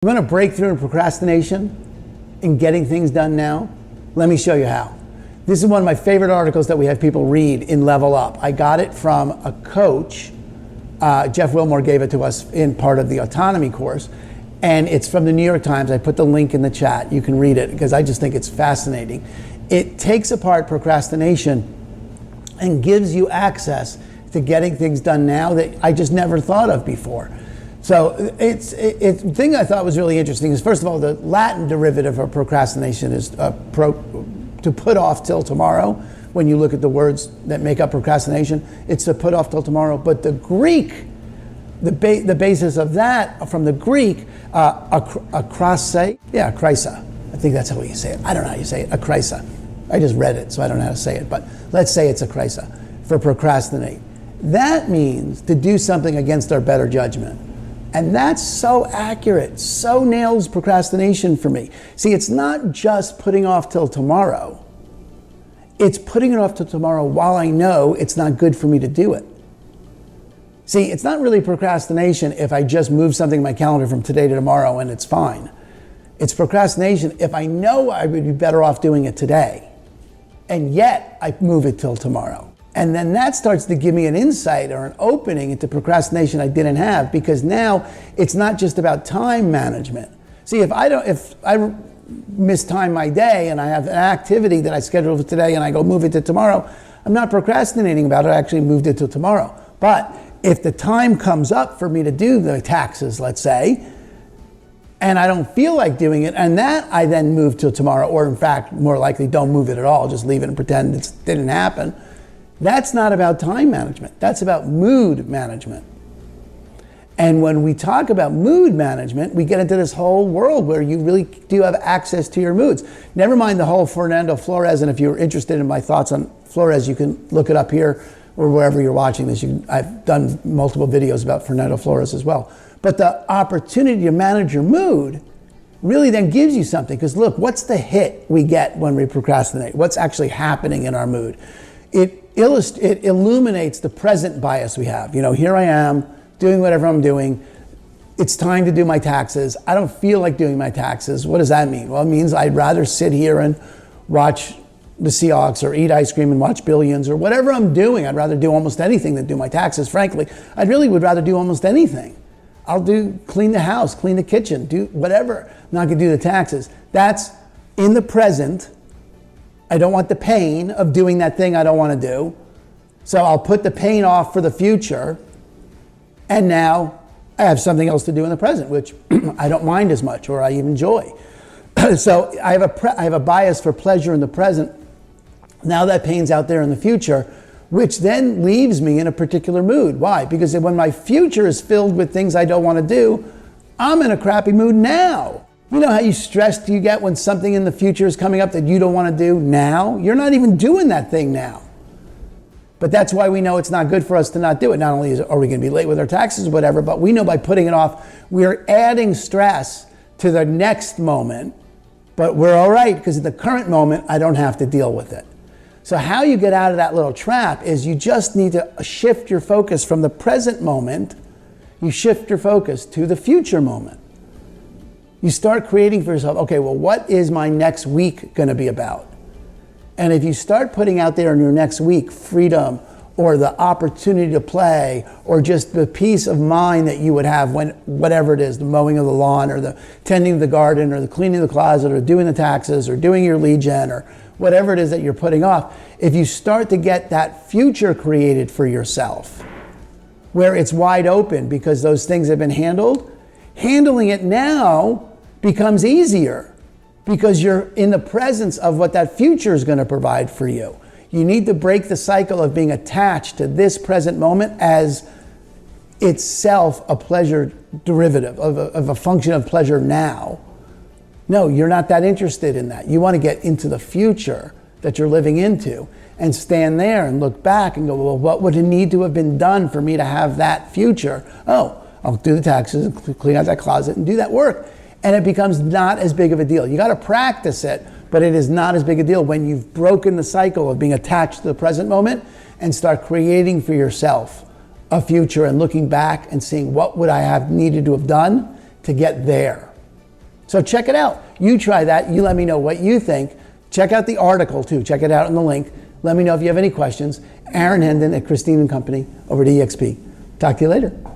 You want to break through in procrastination and getting things done now? Let me show you how. This is one of my favorite articles that we have people read in Level Up. I got it from a coach. Jeff Wilmore gave it to us in part of the autonomy course. And it's from the New York Times. I put the link in the chat. You can read it because I just think it's fascinating. It takes apart procrastination and gives you access to getting things done now that I just never thought of before. So the thing I thought was really interesting is, first of all, the Latin derivative of procrastination is to put off till tomorrow. When you look at the words that make up procrastination, it's to put off till tomorrow. But the Greek, the basis of that, from the Greek, akrase, akrisa. I think that's how you say it. I don't know how you say it, akrisa. I just read it, so I don't know how to say it, but let's say it's akrisa, for procrastinate. That means to do something against our better judgment. And that's so accurate, so nails procrastination for me. See, it's not just putting off till tomorrow. It's putting it off till tomorrow while I know it's not good for me to do it. See, it's not really procrastination if I just move something in my calendar from today to tomorrow and it's fine. It's procrastination if I know I would be better off doing it today, and yet I move it till tomorrow. And then that starts to give me an insight or an opening into procrastination I didn't have, because now it's not just about time management. See, if I mistime my day and I have an activity that I scheduled for today and I go move it to tomorrow, I'm not procrastinating about it, I actually moved it to tomorrow. But if the time comes up for me to do the taxes, let's say, and I don't feel like doing it, and that I then move till tomorrow, or in fact, more likely don't move it at all, just leave it and pretend it didn't happen. That's not about time management. That's about mood management. And when we talk about mood management, we get into this whole world where you really do have access to your moods. Never mind the whole Fernando Flores, and if you're interested in my thoughts on Flores, you can look it up here or wherever you're watching this. I've done multiple videos about Fernando Flores as well. But the opportunity to manage your mood really then gives you something. Because look, what's the hit we get when we procrastinate? What's actually happening in our mood? It illuminates the present bias we have. You know, here I am doing whatever I'm doing. It's time to do my taxes. I don't feel like doing my taxes. What does that mean? Well, it means I'd rather sit here and watch the Seahawks or eat ice cream and watch Billions or whatever I'm doing. I'd rather do almost anything than do my taxes, frankly. I really would rather do almost anything. I'll clean the house, clean the kitchen, do whatever. I'm not gonna do the taxes. That's in the present. I don't want the pain of doing that thing I don't want to do. So I'll put the pain off for the future. And now I have something else to do in the present, which I don't mind as much, or I even enjoy. So I have a bias for pleasure in the present. Now that pain's out there in the future, which then leaves me in a particular mood. Why? Because when my future is filled with things I don't want to do, I'm in a crappy mood now. You know how stressed you get when something in the future is coming up that you don't want to do now? You're not even doing that thing now. But that's why we know it's not good for us to not do it. Not only are we going to be late with our taxes or whatever, but we know by putting it off, we're adding stress to the next moment. But we're all right, because at the current moment, I don't have to deal with it. So how you get out of that little trap is you just need to shift your focus from the present moment. You shift your focus to the future moment. You start creating for yourself, okay, well, what is my next week going to be about? And if you start putting out there in your next week freedom, or the opportunity to play, or just the peace of mind that you would have when, whatever it is, the mowing of the lawn, or the tending the garden, or the cleaning the closet, or doing the taxes, or doing your lead gen, or whatever it is that you're putting off, if you start to get that future created for yourself, where it's wide open because those things have been handled, handling it now becomes easier because you're in the presence of what that future is going to provide for you. You need to break the cycle of being attached to this present moment as itself a pleasure derivative of a function of pleasure now. No, you're not that interested in that. You want to get into the future that you're living into and stand there and look back and go, well, what would need to have been done for me to have that future? Oh, I'll do the taxes and clean out that closet and do that work. And it becomes not as big of a deal. You got to practice it, but it is not as big a deal when you've broken the cycle of being attached to the present moment and start creating for yourself a future and looking back and seeing what would I have needed to have done to get there. So check it out. You try that. You let me know what you think. Check out the article too. Check it out in the link. Let me know if you have any questions. Aaron Hendon at Christine & Company over at EXP. Talk to you later.